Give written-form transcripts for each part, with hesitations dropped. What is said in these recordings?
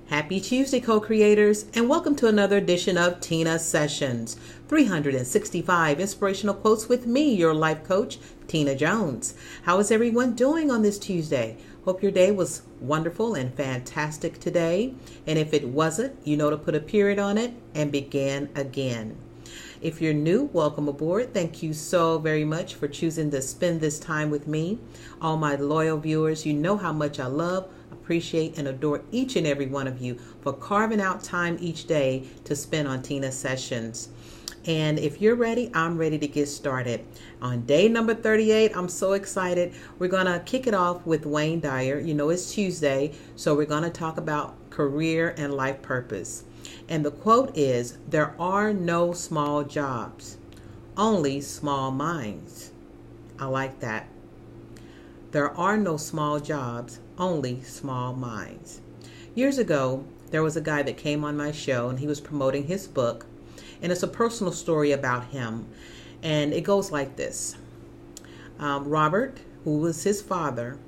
Happy Tuesday, co-creators, and welcome to another edition of Teena Sessions, 365 inspirational quotes with me, your life coach, Teena Jones. How is everyone doing on this Tuesday? Hope your day was wonderful and fantastic today. And if it wasn't, you know to put a period on it and begin again. If you're new, welcome aboard. Thank you so very much for choosing to spend this time with me. All my loyal viewers, you know how much I love, appreciate, and adore each and every one of you for carving out time each day to spend on Teena Sessions. And if you're ready, I'm ready to get started. On day number 38, I'm so excited. We're going to kick it off with Wayne Dyer. You know, it's Tuesday, so we're going to talk about career and life purpose. And the quote is, "There are no small jobs, only small minds." I like that. There are no small jobs, only small minds. Years ago, there was a guy that came on my show and he was promoting his book, and it's a personal story about him. And it goes like this. Robert, who was his father,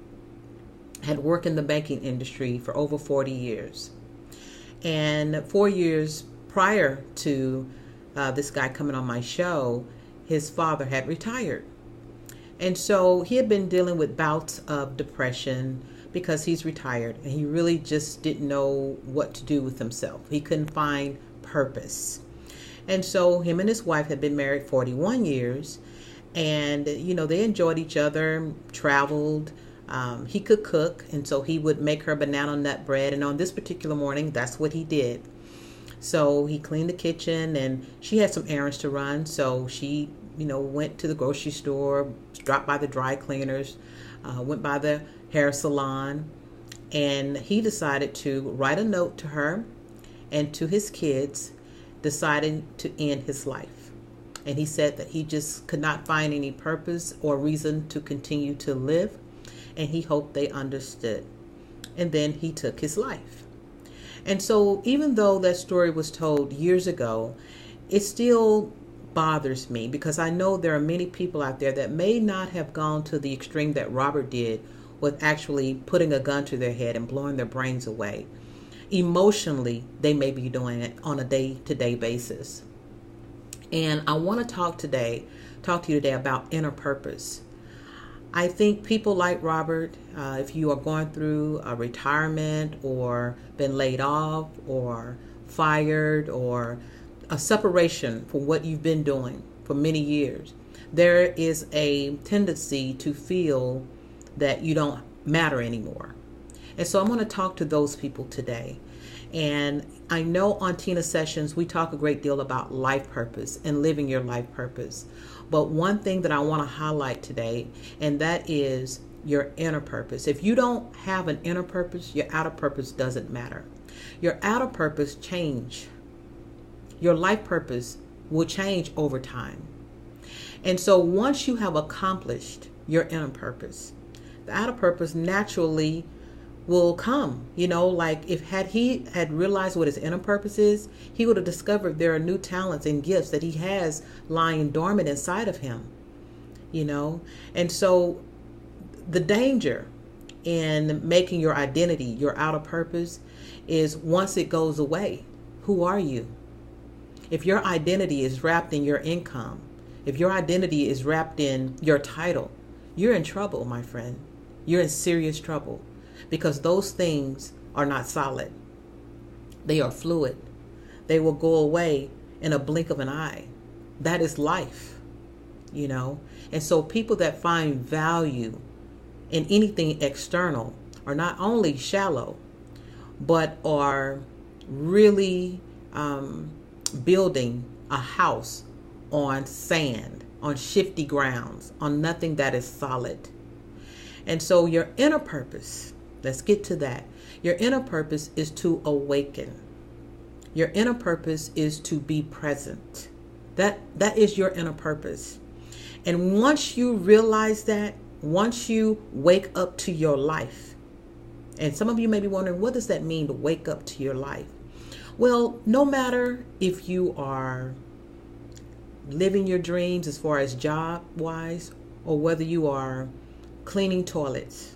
had worked in the banking industry for over 40 years. And 4 years prior to this guy coming on my show, his father had retired. And so he had been dealing with bouts of depression because he's retired and he really just didn't know what to do with himself. He couldn't find purpose. And so him and his wife had been married 41 years and, you know, they enjoyed each other, traveled. He could cook, and so he would make her banana nut bread. And on this particular morning, that's what he did. So he cleaned the kitchen and she had some errands to run. So she, went to the grocery store, dropped by the dry cleaners, went by the hair salon, and he decided to write a note to her and to his kids, deciding to end his life. And he said that he just could not find any purpose or reason to continue to live, and he hoped they understood. And then he took his life. And so even though that story was told years ago, it still bothers me because I know there are many people out there that may not have gone to the extreme that Robert did with actually putting a gun to their head and blowing their brains away. Emotionally, they may be doing it on a day-to-day basis. And I want to talk to you today about inner purpose. I think people like Robert, if you are going through a retirement or been laid off or fired or a separation from what you've been doing for many years, there is a tendency to feel that you don't matter anymore. And so I'm going to talk to those people today. And I know on Teena Sessions, we talk a great deal about life purpose and living your life purpose. But one thing that I want to highlight today, and that is your inner purpose. If you don't have an inner purpose, your outer purpose doesn't matter. Your outer purpose change. Your life purpose will change over time. And so once you have accomplished your inner purpose, the outer purpose naturally will come. Like if he had realized what his inner purpose is, he would have discovered there are new talents and gifts that he has lying dormant inside of him. And so the danger in making your identity your outer purpose is once it goes away, who are you? If your identity is wrapped in your income, if your identity is wrapped in your title, you're in trouble, my friend. You're in serious trouble because those things are not solid. They are fluid. They will go away in a blink of an eye. That is life, And so people that find value in anything external are not only shallow, but are really building a house on sand, on shifty grounds, on nothing that is solid. And so your inner purpose, let's get to that. Your inner purpose is to awaken. Your inner purpose is to be present. That is your inner purpose. And once you realize that, once you wake up to your life, and some of you may be wondering, what does that mean to wake up to your life? Well, no matter if you are living your dreams as far as job-wise, or whether you are cleaning toilets,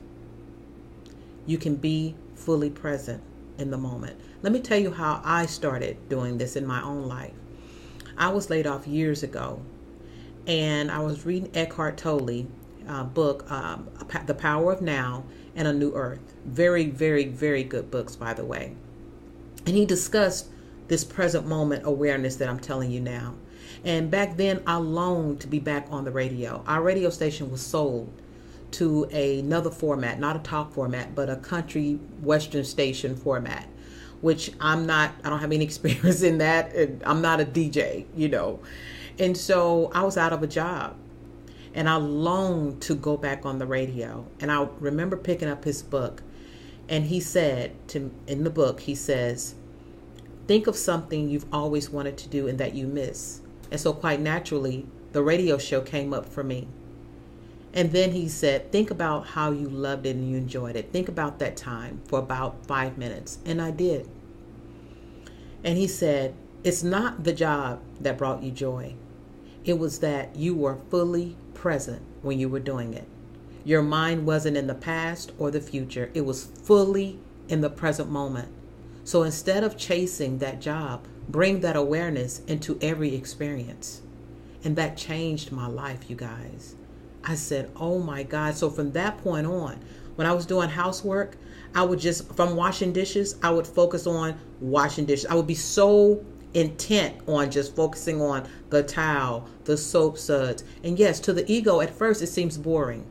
you can be fully present. in the moment. Let me tell you how I started doing this in my own life. I was laid off years ago, and I was reading Eckhart Tolle book, The Power of Now and A New Earth. Very, very, very good books, by the way. And he discussed this present moment awareness that I'm telling you now. And back then, I longed to be back on the radio. Our radio station was sold to another format, not a talk format, but a country western station format, which I don't have any experience in that. I'm not a DJ, And so I was out of a job, and I longed to go back on the radio. And I remember picking up his book, and he said in the book, he says, think of something you've always wanted to do and that you miss. And so quite naturally, the radio show came up for me. And then he said, think about how you loved it and you enjoyed it. Think about that time for about 5 minutes. And I did. And he said, it's not the job that brought you joy. It was that you were fully present when you were doing it. Your mind wasn't in the past or the future. It was fully in the present moment. So instead of chasing that job, bring that awareness into every experience. And that changed my life, you guys. I said, oh my God. So from that point on, when I was doing housework, I would from washing dishes, I would focus on washing dishes. I would be so intent on just focusing on the towel, the soap suds. And yes, to the ego, at first, it seems boring.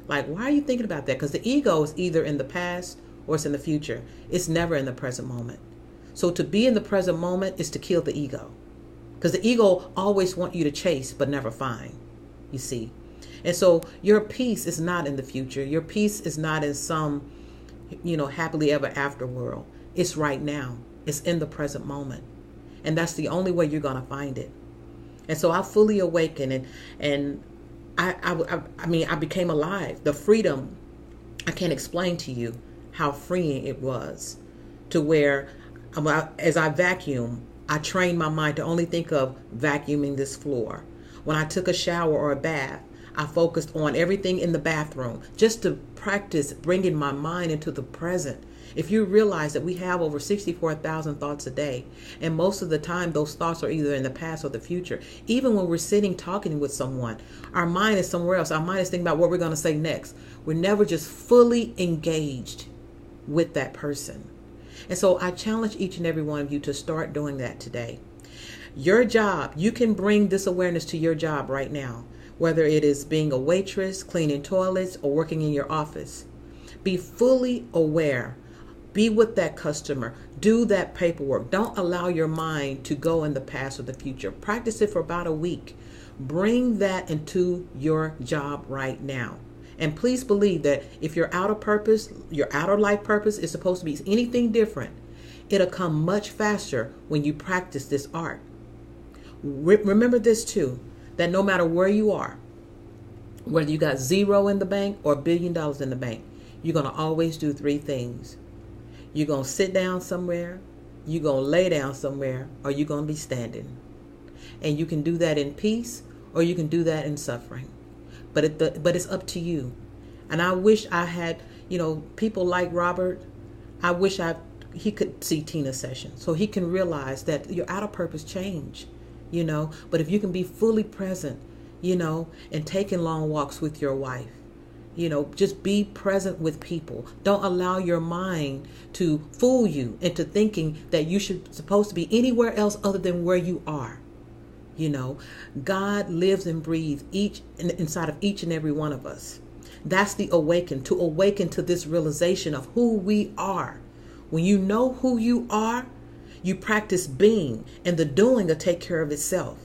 Like, why are you thinking about that? Because the ego is either in the past or it's in the future. It's never in the present moment. So to be in the present moment is to kill the ego. Because the ego always wants you to chase but never find, you see. And so your peace is not in the future. Your peace is not in some, happily ever after world. It's right now. It's in the present moment. And that's the only way you're going to find it. And so I fully awakened, and I became alive. The freedom, I can't explain to you how freeing it was, to where as I vacuum, I trained my mind to only think of vacuuming this floor. When I took a shower or a bath, I focused on everything in the bathroom just to practice bringing my mind into the present. If you realize that we have over 64,000 thoughts a day, and most of the time those thoughts are either in the past or the future. Even when we're sitting talking with someone, our mind is somewhere else. Our mind is thinking about what we're going to say next. We're never just fully engaged with that person. And so I challenge each and every one of you to start doing that today. Your job, you can bring this awareness to your job right now, whether it is being a waitress, cleaning toilets, or working in your office. Be fully aware. Be with that customer. Do that paperwork. Don't allow your mind to go in the past or the future. Practice it for about a week. Bring that into your job right now. And please believe that if your outer purpose, your outer life purpose is supposed to be anything different, it'll come much faster when you practice this art. Remember this too, that no matter where you are, whether you got $0 in the bank or $1 billion in the bank, you're going to always do 3 things. You're going to sit down somewhere, you're going to lay down somewhere, or you're going to be standing. And you can do that in peace, or you can do that in suffering. But it's up to you. And I wish I had, people like Robert, I wish he could see Teena sessions so he can realize that your outer purpose change, But if you can be fully present, and taking long walks with your wife, just be present with people. Don't allow your mind to fool you into thinking that you supposed to be anywhere else other than where you are. God lives and breathes inside of each and every one of us. That's the to awaken to this realization of who we are. When you know who you are, you practice being, and the doing will take care of itself.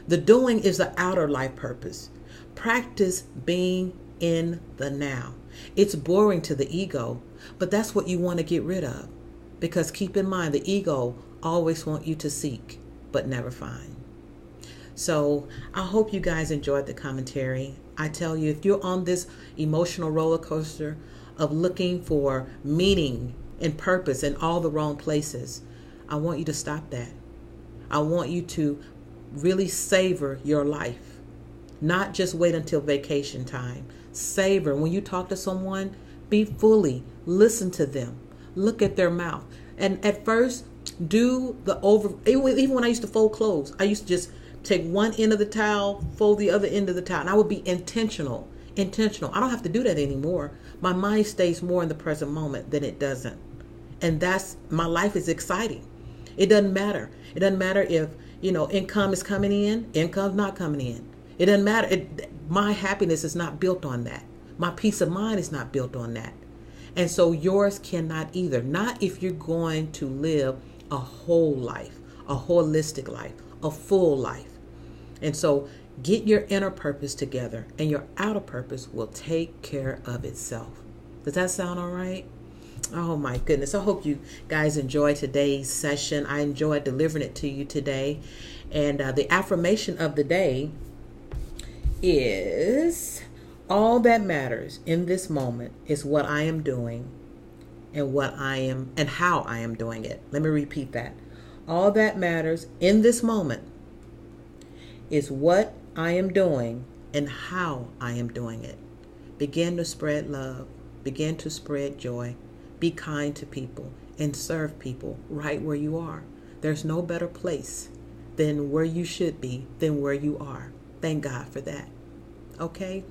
The doing is the outer life purpose. Practice being in the now. It's boring to the ego, but that's what you want to get rid of. Because keep in mind, the ego always wants you to seek, but never find. So I hope you guys enjoyed the commentary. I tell you, if you're on this emotional roller coaster of looking for meaning and purpose in all the wrong places, I want you to stop that. I want you to really savor your life. Not just wait until vacation time. Savor. When you talk to someone, be fully. Listen to them. Look at their mouth. And at first, even when I used to fold clothes, I used to just take one end of the towel, fold the other end of the towel, and I would be intentional. Intentional. I don't have to do that anymore. My mind stays more in the present moment than it doesn't. And my life is exciting. It doesn't matter. It doesn't matter if, income is coming in, income's not coming in. It doesn't matter. My happiness is not built on that. My peace of mind is not built on that. And so yours cannot either. Not if you're going to live a whole life, a holistic life, a full life. And so get your inner purpose together and your outer purpose will take care of itself. Does that sound all right? Oh my goodness. I hope you guys enjoyed today's session. I enjoyed delivering it to you today. And the affirmation of the day is, all that matters in this moment is what I am doing and how I am doing it. Let me repeat that. All that matters in this moment is what I am doing and how I am doing it. Begin to spread love. Begin to spread joy. Be kind to people and serve people right where you are. There's no better place than where you should be, than where you are. Thank God for that. Okay?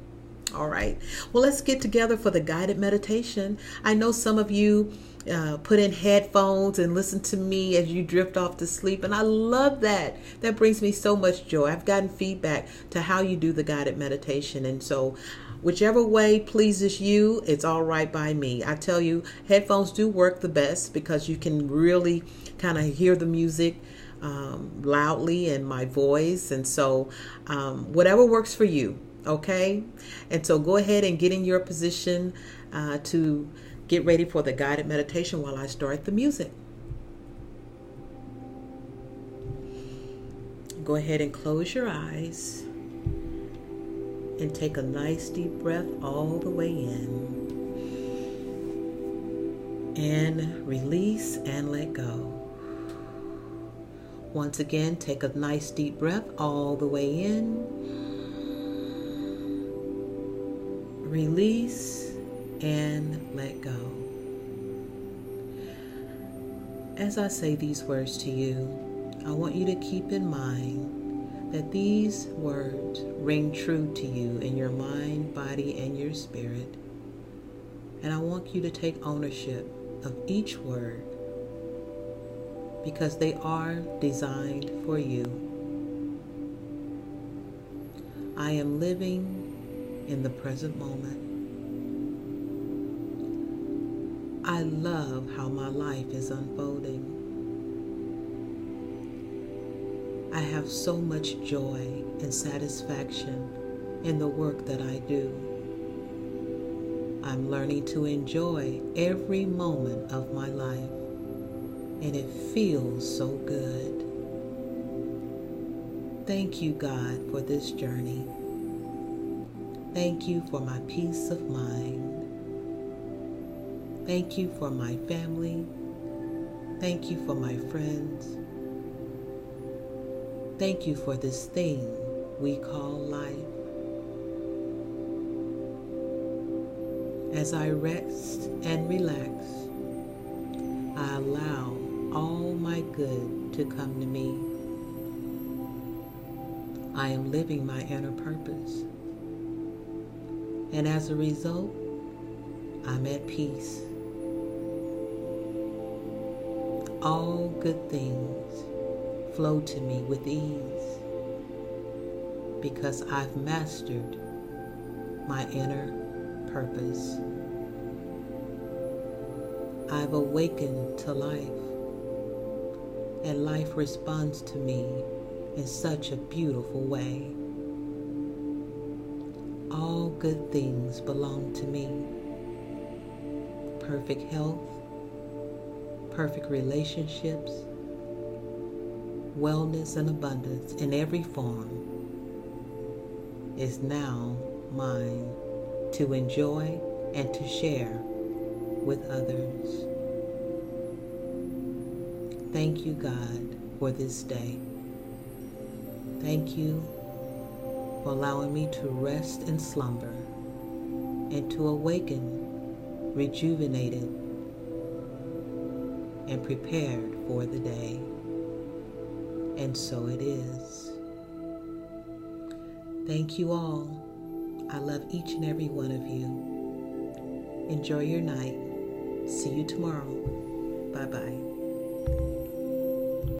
All right. Well, let's get together for the guided meditation. I know some of you put in headphones and listen to me as you drift off to sleep. And I love that. That brings me so much joy. I've gotten feedback to how you do the guided meditation. And so whichever way pleases you, it's all right by me. I tell you, headphones do work the best because you can really kind of hear the music loudly in my voice. And so whatever works for you. Okay. And so go ahead and get in your position to get ready for the guided meditation while I start the music. Go ahead and close your eyes and take a nice deep breath all the way in and release and let go. Once again, take a nice deep breath all the way in, release and let go. As I say these words to you, I want you to keep in mind that these words ring true to you in your mind, body, and your spirit. And I want you to take ownership of each word because they are designed for you. I am living in the present moment. I love how my life is unfolding. I have so much joy and satisfaction in the work that I do. I'm learning to enjoy every moment of my life, and it feels so good. Thank you, God, for this journey. Thank you for my peace of mind. Thank you for my family. Thank you for my friends. Thank you for this thing we call life. As I rest and relax, I allow all my good to come to me. I am living my inner purpose. And as a result, I'm at peace. All good things flow to me with ease because I've mastered my inner purpose. I've awakened to life, and life responds to me in such a beautiful way. All good things belong to me. Perfect health, perfect relationships, wellness and abundance in every form is now mine to enjoy and to share with others. Thank you, God, for this day. Thank you for allowing me to rest and slumber and to awaken rejuvenated and prepared for the day. And so it is. Thank you all. I love each and every one of you. Enjoy your night. See you tomorrow. Bye-bye.